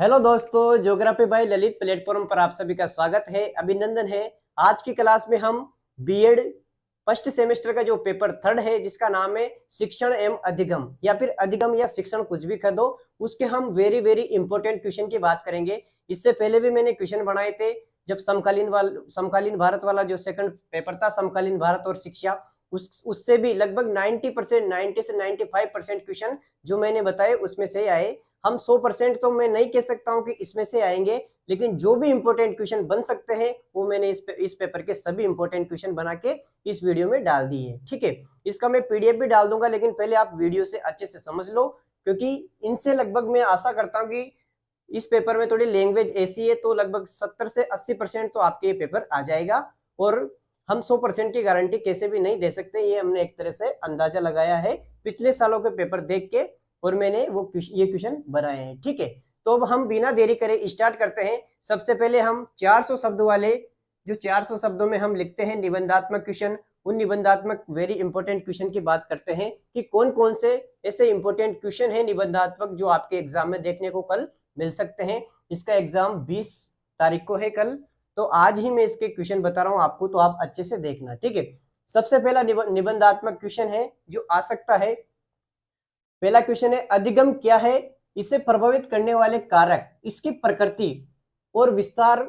Hello दोस्तों, geography bye Lalit platform पर आप सभी का स्वागत है, अभिनंदन है। आज की क्लास में हम बीएड फर्स्ट सेमेस्टर का जो पेपर थर्ड है, जिसका नाम है शिक्षण एवं अधिगम या फिर अधिगम या शिक्षण, कुछ भी कह दो, उसके हम वेरी वेरी इंपॉर्टेंट क्वेश्चन की बात करेंगे। इससे पहले भी मैंने क्वेश्चन बनाए थे, जब समकालीन भारत वाला जो सेकंड पेपर था, समकालीन भारत और शिक्षा, उससे भी लगभग 90% 90 से 95% क्वेश्चन जो मैंने बताए उसमें से आए। हम 100% तो मैं नहीं कह सकता हूं कि इसमें से आएंगे, लेकिन जो भी इंपॉर्टेंट क्वेश्चन बन सकते हैं वो मैंने इस पेपर के सभी इंपॉर्टेंट क्वेश्चन बना के इस वीडियो में डाल दी है। ठीक है, इसका मैं पीडीएफ भी डाल दूंगा, लेकिन पहले आप वीडियो से अच्छे से समझ लो, क्योंकि इनसे लगभग मैं आशा करता हूं कि इस पेपर में थोड़ी लैंग्वेज ऐसी है तो लगभग 70 से 80% तो आपके ये पेपर आ जाएगा। और हम 100% की गारंटी कैसे भी नहीं दे सकते, ये हमने एक तरह से अंदाजा लगाया है पिछले सालों के पेपर देख के, और मैंने ये क्वेश्चन बनाए हैं। ठीक है, तो अब हम बिना देरी करे स्टार्ट करते हैं। सबसे पहले हम 400 शब्द वाले, जो 400 शब्दों में हम लिखते हैं निबंधात्मक क्वेश्चन, उन निबंधात्मक वेरी इंपॉर्टेंट क्वेश्चन की बात करते हैं कि कौन कौन से ऐसे इंपॉर्टेंट क्वेश्चन है निबंधात्मक जो आपके एग्जाम में देखने को कल मिल सकते हैं। इसका एग्जाम 20 तारीख को है कल, तो आज ही मैं इसके क्वेश्चन बता रहा हूं आपको, तो आप अच्छे से देखना। ठीक है, सबसे पहला निबंधात्मक क्वेश्चन है जो आ सकता है। पहला क्वेश्चन है, अधिगम क्या है, इसे प्रभावित करने वाले कारक, इसकी प्रकृति और विस्तार,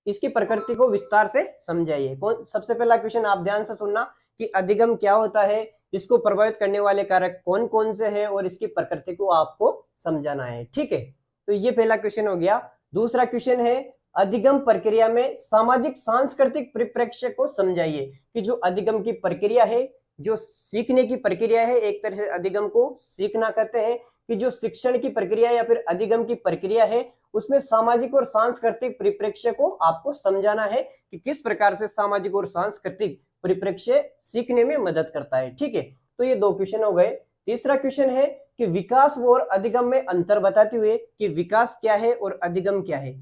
इसकी प्रकृति को विस्तार से समझाइए। कौन सबसे पहला क्वेश्चन आप ध्यान से सुनना कि अधिगम क्या होता है, इसको प्रभावित करने वाले कारक कौन कौन से हैं और इसकी प्रकृति को आपको समझाना है। ठीक है, तो ये पहला क्वेश्चन हो गया। दूसरा क्वेश्चन है, अधिगम प्रक्रिया में सामाजिक सांस्कृतिक परिप्रेक्ष्य को समझाइए कि जो अधिगम की प्रक्रिया है, जो सीखने की प्रक्रिया है, एक तरह से अधिगम को सीखना कहते हैं, कि जो शिक्षण की प्रक्रिया या फिर अधिगम की प्रक्रिया है उसमें सामाजिक और सांस्कृतिक परिप्रेक्ष्य को आपको समझाना है कि किस प्रकार से सामाजिक और सांस्कृतिक परिप्रेक्ष्य सीखने में मदद करता है। ठीक है, तो ये दो क्वेश्चन हो गए। तीसरा क्वेश्चन है कि विकास और अधिगम में अंतर बताते हुए कि विकास क्या है और अधिगम क्या है,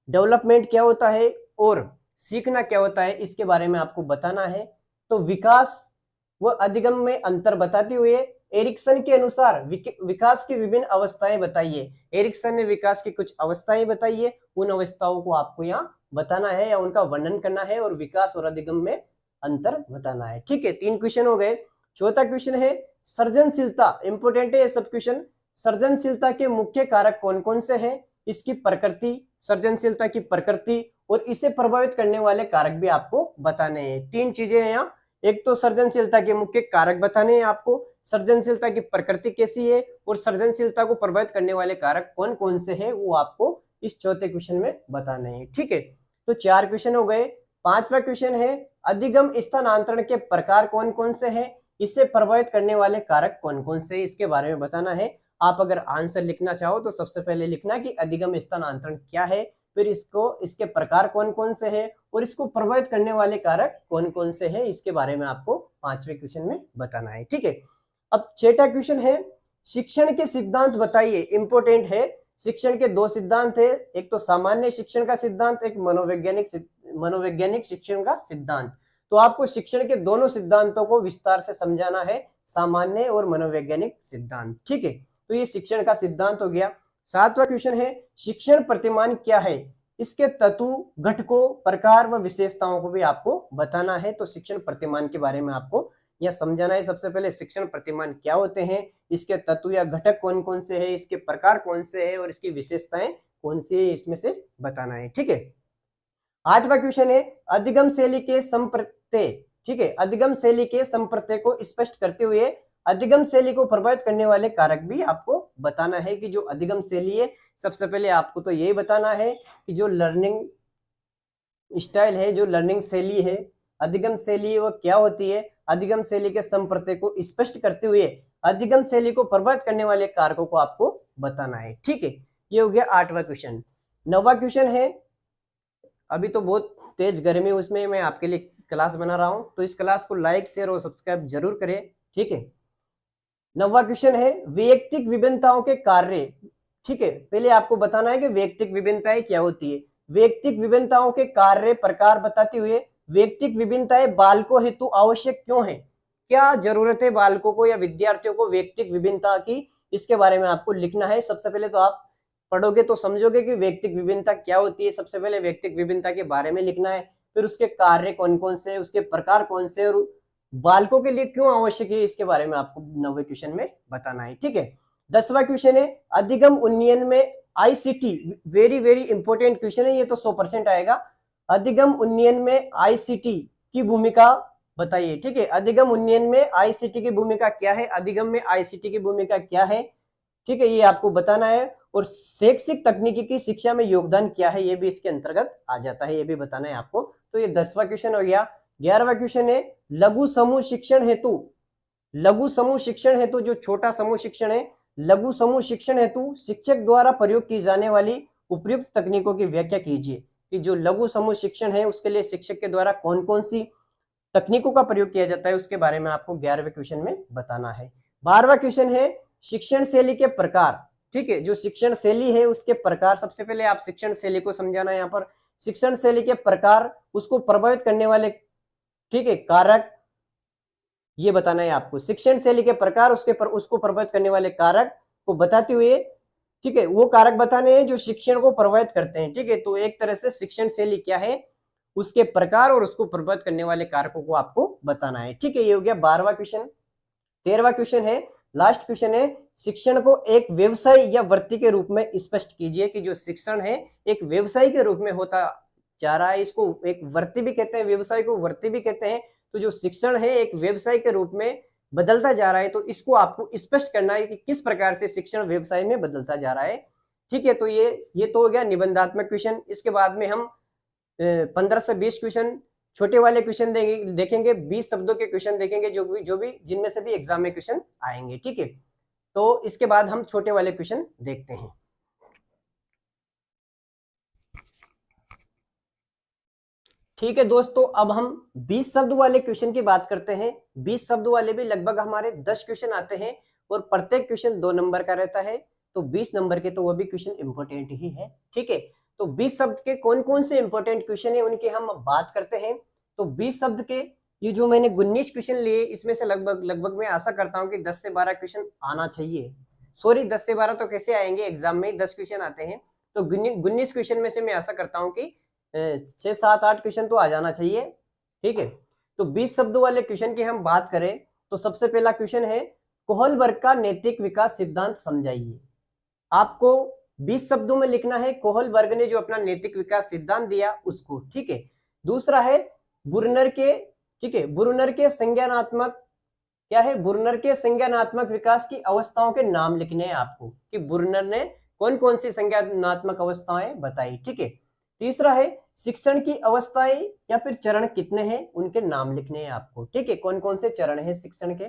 डेवलपमेंट क्या होता है और सीखना क्या होता है, इसके बारे में आपको बताना है। तो विकास व अधिगम में अंतर बताते हुए एरिक्सन के अनुसार विकास की विभिन्न अवस्थाएं बताइए। एरिक्सन ने विकास की कुछ अवस्थाएं बताई है, उन अवस्थाओं को आपको यहाँ बताना है या उनका वर्णन करना है, और विकास और अधिगम में अंतर बताना है। ठीक है, 3 क्वेश्चन हो गए। चौथा क्वेश्चन है सृजनशीलता, इंपोर्टेंट है ये सब क्वेश्चन। सृजनशीलता के मुख्य कारक कौन कौन से हैं, इसकी प्रकृति, सृजनशीलता की प्रकृति और इसे प्रभावित करने वाले कारक भी आपको बताने हैं। 3 चीजें हैं यहाँ, एक तो सृजनशीलता के मुख्य कारक बताने हैं आपको, सृजनशीलता की प्रकृति कैसी है और सृजनशीलता को प्रभावित करने वाले कारक कौन कौन से हैं वो आपको इस चौथे क्वेश्चन में बताने हैं। ठीक है, तो 4 क्वेश्चन हो गए। पांचवा क्वेश्चन है, अधिगम स्थानांतरण के प्रकार कौन कौन से हैं, इससे प्रभावित करने वाले कारक कौन कौन से, इसके बारे में बताना है। आप अगर आंसर लिखना चाहो तो सबसे पहले लिखना कि अधिगम स्थानांतरण क्या है, फिर इसके प्रकार कौन कौन से हैं और इसको प्रभावित करने वाले कारक कौन कौन से हैं, इसके बारे में आपको 5वें क्वेश्चन में बताना है। ठीक है, अब 6ठा क्वेश्चन है, शिक्षण के सिद्धांत बताइए। इंपोर्टेंट है, शिक्षण के 2 सिद्धांत है, एक तो सामान्य शिक्षण का सिद्धांत, एक मनोवैज्ञानिक शिक्षण का सिद्धांत। तो आपको शिक्षण के दोनों सिद्धांतों को विस्तार से समझाना है, सामान्य और मनोवैज्ञानिक सिद्धांत। ठीक है, तो ये शिक्षण का सिद्धांत हो गया। 7वां क्वेश्चन है, शिक्षण प्रतिमान क्या है, इसके तत्व, घटकों, प्रकार व विशेषताओं को भी आपको बताना है। तो शिक्षण प्रतिमान के बारे में आपको यह समझाना है। सबसे पहले शिक्षण प्रतिमान क्या होते हैं, इसके तत्व या घटक कौन कौन से हैं, इसके प्रकार कौन से हैं और इसकी विशेषताएं कौन सी है, इसमें से बताना है। ठीक है, 8वां क्वेश्चन है, अधिगम शैली के संप्रत्यय। ठीक है, अधिगम शैली के संप्रत्यय को स्पष्ट करते हुए अधिगम शैली को प्रभावित करने वाले कारक भी आपको बताना है कि जो अधिगम शैली है, सबसे पहले आपको तो यही बताना है कि जो लर्निंग स्टाइल है, जो लर्निंग शैली है, अधिगम शैली वो क्या होती है, अधिगम शैली के संप्रत्यय को स्पष्ट करते हुए अधिगम शैली को प्रभावित करने वाले कारकों को आपको बताना है। ठीक है, ये हो गया 8वां क्वेश्चन। 9वां क्वेश्चन है, अभी तो बहुत तेज गर्मी, उसमें मैं आपके लिए क्लास बना रहा हूं, तो इस क्लास को लाइक, शेयर और सब्सक्राइब जरूर करें। ठीक है, 9वां क्वेश्चन है, वैयक्तिक विभिन्नताओं के कार्य। ठीक है, पहले आपको बताना है कि वैयक्तिक विभिन्नताएं क्या होती है। वैयक्तिक विभिन्नताओं के कार्य प्रकार बताते हुए वैयक्तिक विभिन्नताएं बालकों हेतु आवश्यक क्यों है, क्या जरूरत है बालकों को या विद्यार्थियों को वैयक्तिक विभिन्नता की, इसके बारे में आपको लिखना है। सबसे पहले तो आप पढ़ोगे तो समझोगे कि व्यक्तिक विभिन्नता क्या होती है। सबसे पहले व्यक्तिक विभिन्नता के बारे में लिखना है, फिर उसके कार्य कौन कौन से, उसके प्रकार कौन से और बालकों के लिए क्यों आवश्यक है, इसके बारे में आपको 9वें क्वेश्चन में बताना है। ठीक है, 10वां क्वेश्चन है अधिगम उन्नयन में ICT, very very important question है ये, तो 100% आएगा। अधिगम उन्नयन में आईसीटी की भूमिका बताइए। ठीक है, अधिगम उन्नयन में आईसीटी की भूमिका क्या है, अधिगम में आईसीटी की भूमिका क्या है, ठीक है, ये आपको बताना है। और शैक्षिक तकनीकी की शिक्षा में योगदान क्या है, ये भी इसके अंतर्गत आ जाता है, ये भी बताना है आपको। तो ये 10वां क्वेश्चन हो गया। 11वां क्वेश्चन है लघु समूह शिक्षण हेतु, लघु समूह शिक्षण हेतु जो छोटा समूह शिक्षण है, लघु समूह शिक्षण हेतु शिक्षक द्वारा प्रयोग की जाने वाली उपयुक्त तकनीकों की व्याख्या कीजिए। कि जो लघु समूह शिक्षण है उसके लिए शिक्षक के द्वारा कौन कौन सी तकनीकों का प्रयोग किया जाता है, उसके बारे में आपको 11वें क्वेश्चन में बताना है। 12वां क्वेश्चन है शिक्षण शैली के प्रकार। ठीक है, जो शिक्षण शैली है उसके प्रकार, सबसे पहले आप शिक्षण शैली को समझाना है यहाँ पर। शिक्षण शैली के प्रकार, उसको प्रभावित करने वाले, ठीक है, कारक, ये बताना है आपको। शिक्षण शैली के प्रकार, उसको प्रभावित करने वाले कारक को बताते हुए, ठीक है, वो कारक बताने हैं जो शिक्षण को प्रभावित करते हैं। ठीक है, तो एक तरह से शिक्षण शैली क्या है, उसके प्रकार और उसको प्रभावित करने वाले कारकों को आपको बताना है। ठीक है, ये हो गया 12वां क्वेश्चन। 13वां क्वेश्चन है, लास्ट क्वेश्चन है, शिक्षण को एक व्यवसाय या वृत्ति के रूप में स्पष्ट कीजिए। कि जो शिक्षण है एक व्यवसाय के रूप में होता जा रहा है, इसको एक वृत्ति भी कहते हैं, व्यवसाय को वृत्ति भी कहते हैं। तो जो शिक्षण है एक व्यवसाय के रूप में बदलता जा रहा है, तो इसको आपको स्पष्ट करना है कि किस प्रकार से शिक्षण व्यवसाय में बदलता जा रहा है। ठीक है, तो ये तो हो गया निबंधात्मक क्वेश्चन। इसके बाद में हम 15 से 20 क्वेश्चन छोटे वाले क्वेश्चन देखेंगे, 20 शब्दों के क्वेश्चन देखेंगे, जो भी जिनमें से भी एग्जाम में क्वेश्चन आएंगे। ठीक है, तो इसके बाद हम छोटे वाले क्वेश्चन देखते हैं। ठीक है दोस्तों, अब हम 20 शब्द वाले क्वेश्चन की बात करते हैं। 20 शब्द वाले भी लगभग हमारे 10 क्वेश्चन आते हैं और प्रत्येक क्वेश्चन 2 नंबर का रहता है, तो 20 नंबर के तो वो भी क्वेश्चन इंपॉर्टेंट ही है। ठीक है, तो 20 शब्द के कौन कौन से इंपॉर्टेंट क्वेश्चन है उनकी हम बात करते हैं। तो 20 शब्द के ये जो मैंने 19 क्वेश्चन लिए, इसमें से लगभग मैं आशा करता हूँ कि 10 से 12 क्वेश्चन आना चाहिए। सॉरी, 10 से 12 तो कैसे आएंगे, एग्जाम में 10 क्वेश्चन आते हैं, तो 19 क्वेश्चन में से मैं आशा करता हूँ कि 6 7 8 क्वेश्चन तो आ जाना चाहिए। ठीक है, तो 20 शब्दों वाले क्वेश्चन की हम बात करें तो सबसे पहला क्वेश्चन है कोहलबर्ग का नैतिक विकास सिद्धांत समझाइए। आपको 20 शब्दों में लिखना है कोहलबर्ग ने जो अपना नैतिक विकास सिद्धांत दिया उसको। ठीक है, दूसरा है बुरनर के, ठीक है, बुरनर के संज्ञानात्मक, क्या है, बुरनर के संज्ञानात्मक विकास की अवस्थाओं के नाम लिखने हैं आपको कि बुरनर ने कौन कौन सी संज्ञानात्मक अवस्थाएं बताई। ठीक है, तीसरा है शिक्षण की अवस्थाएं या फिर चरण कितने हैं उनके नाम लिखने हैं आपको। ठीक है, कौन कौन से चरण है शिक्षण के।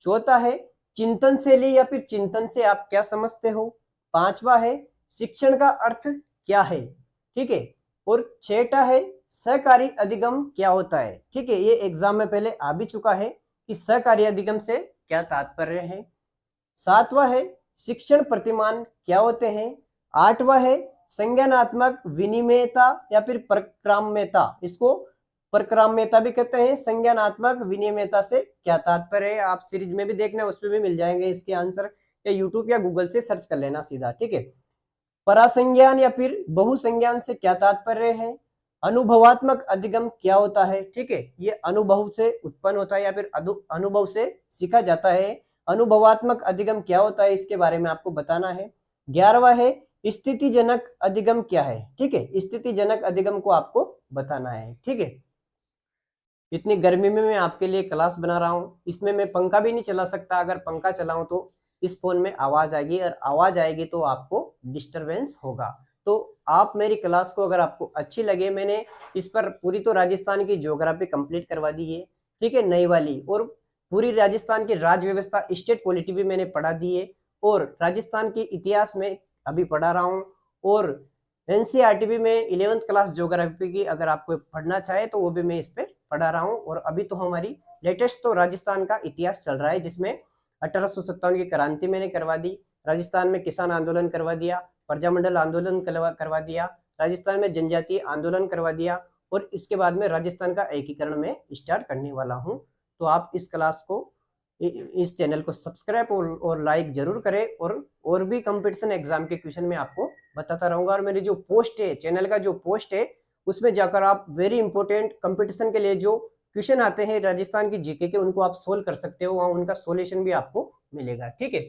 चौथा है चिंतन शैली या फिर चिंतन से आप क्या समझते हो। पांचवा है शिक्षण का अर्थ क्या है। ठीक है, और छठा है सहकारी अधिगम क्या होता है। ठीक है, ये एग्जाम में पहले आ भी चुका है कि सहकारी अधिगम से क्या तात्पर्य है। सातवां है शिक्षण प्रतिमान क्या होते हैं। आठवां है संज्ञानात्मक विनिमेयता या फिर परक्राम्यता, इसको परक्राम्यता भी कहते हैं। संज्ञानात्मक विनिमेयता से क्या तात्पर्य है, आप सीरीज में भी देखना, उसमें भी मिल जाएंगे इसके आंसर, या यूट्यूब या गूगल से सर्च कर लेना सीधा। ठीक है, परासंज्ञान या फिर बहुसंज्ञान से क्या तात्पर्य है। अनुभवात्मक अधिगम क्या होता है। ठीक है, ये अनुभव से उत्पन्न होता है या फिर अनुभव से सीखा जाता है। अनुभवात्मक अधिगम क्या होता है इसके बारे में आपको बताना है। 11वां है स्थितिजनक अधिगम क्या है। ठीक है, स्थितिजनक अधिगम को आपको बताना है। ठीक है, इतनी गर्मी में मैं आपके लिए क्लास बना रहा हूँ, इसमें मैं पंखा भी नहीं चला सकता, अगर पंखा चलाऊं तो इस फोन में आवाज आएगी, और आवाज आएगी तो आपको डिस्टरबेंस होगा। तो आप मेरी क्लास को अगर आपको अच्छी लगे, मैंने इस पर पूरी तो राजस्थान की ज्योग्राफी कंप्लीट करवा दी है, ठीक है, नई वाली, और पूरी राजस्थान की राज्य व्यवस्था स्टेट पॉलिटी भी मैंने पढ़ा दी है, और राजस्थान के इतिहास में अभी पढ़ा रहा हूँ, और एनसीईआरटी भी में 11th क्लास ज्योग्राफी की अगर आपको पढ़ना चाहे तो वो भी मैं इस पे पढ़ा रहा हूँ। और अभी तो हमारी लेटेस्ट तो राजस्थान का इतिहास चल रहा है, जिसमें 1857 की क्रांति मैंने करवा दी, राजस्थान में किसान आंदोलन करवा दिया, प्रजामंडल आंदोलन करवा दिया, राजस्थान में जनजातीय आंदोलन करवा दिया, और इसके बाद में राजस्थान का एकीकरण में स्टार्ट करने वाला हूँ। तो आप इस क्लास को, इस चैनल को सब्सक्राइब और लाइक जरूर करें, और भी कंपटीशन एग्जाम के क्वेश्चन में आपको बताता रहूंगा। और मेरी जो पोस्ट है, चैनल का जो पोस्ट है, उसमें जाकर आप वेरी इंपॉर्टेंट कंपटीशन के लिए जो क्वेश्चन आते हैं राजस्थान की जीके के, उनको आप सोल्व कर सकते हो, वहां उनका सॉल्यूशन भी आपको मिलेगा। ठीक है,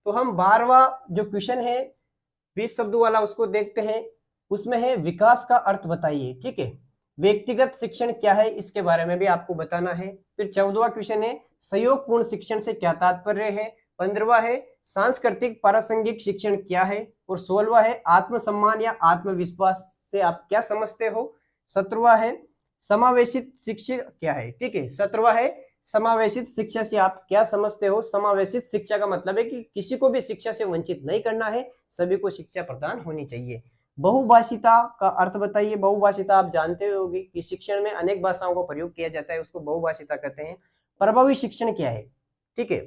तो हम 12वां जो क्वेश्चन है 20 शब्दों वाला उसको देखते हैं। उसमें है विकास का अर्थ बताइए। ठीक है, व्यक्तिगत शिक्षण क्या है इसके बारे में भी आपको बताना है। फिर 14वां क्वेश्चन है सहयोगपूर्ण शिक्षण से क्या तात्पर्य है। 15वां है सांस्कृतिक प्रासंगिक शिक्षण क्या है। और 16वां है आत्मसम्मान या आत्मविश्वास से आप क्या समझते हो। 17वां है समावेशित शिक्षा क्या है। ठीक है, 17वां है समावेशित शिक्षा से आप क्या समझते हो। समावेशित शिक्षा का मतलब है कि किसी को भी शिक्षा से वंचित नहीं करना है, सभी को शिक्षा प्रदान होनी चाहिए। बहुभाषिता का अर्थ बताइए। बहुभाषिता आप जानते होंगे कि शिक्षण में अनेक भाषाओं को प्रयोग किया जाता है, उसको बहुभाषिता कहते हैं। प्रभावी शिक्षण क्या है। ठीक है,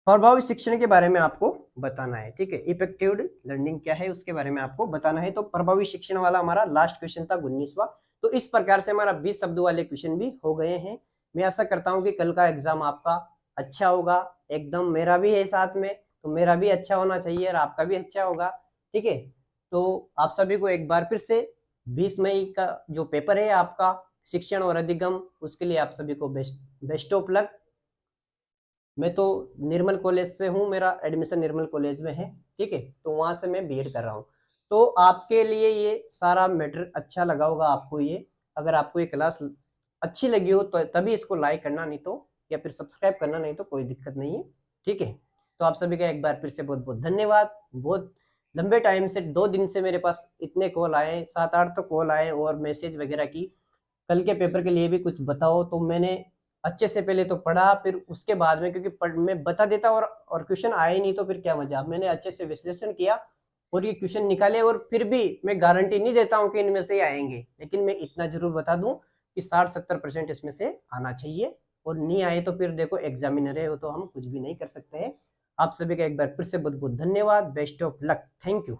प्रभावी शिक्षण के बारे में आपको बताना है। ठीक है, इफेक्टिव लर्निंग क्या है उसके बारे में आपको बताना है। तो प्रभावी शिक्षण वाला हमारा लास्ट क्वेश्चन था 19वां। तो इस प्रकार से हमारा 20 शब्दों वाले क्वेश्चन भी हो गए हैं। मैं आशा करता हूं कि कल का एग्जाम आपका अच्छा होगा। एकदम मेरा भी है साथ में, तो मेरा भी अच्छा होना चाहिए और आपका भी अच्छा होगा। ठीक है, तो आप सभी को एक बार फिर से 20 मई का जो पेपर है आपका शिक्षण और अधिगम, उसके लिए आप सभी को बेस्ट ऑफ लक। मैं तो निर्मल कॉलेज से हूँ, मेरा एडमिशन निर्मल कॉलेज में है। ठीक है, तो वहां से मैं बीएड कर रहा हूँ। तो आपके लिए ये सारा मैटर अच्छा लगा होगा आपको। ये अगर आपको ये क्लास अच्छी लगी हो तो तभी इसको लाइक करना, नहीं तो या फिर सब्सक्राइब करना, नहीं तो कोई दिक्कत नहीं है। ठीक है, तो आप सभी का एक बार फिर से बहुत बहुत धन्यवाद। बहुत लंबे टाइम से 2 दिन से मेरे पास इतने कॉल आए, 7-8 तो कॉल आए और मैसेज वगैरह की कल के पेपर के लिए भी कुछ बताओ। तो मैंने अच्छे से पहले तो पढ़ा, फिर उसके बाद में क्योंकि मैं बता देता और क्वेश्चन आए नहीं तो फिर क्या मजा। मैंने अच्छे से विश्लेषण किया और ये क्वेश्चन निकाले। और फिर भी मैं गारंटी नहीं देता हूं कि इनमें से आएंगे, लेकिन मैं इतना जरूर बता दूं कि 60-70% इसमें से आना चाहिए। और नहीं आए तो फिर देखो एग्जामिनर है, वो तो हम कुछ भी नहीं कर सकते हैं। आप सभी का एक बार फिर से बहुत बहुत धन्यवाद। Best of luck. Thank you.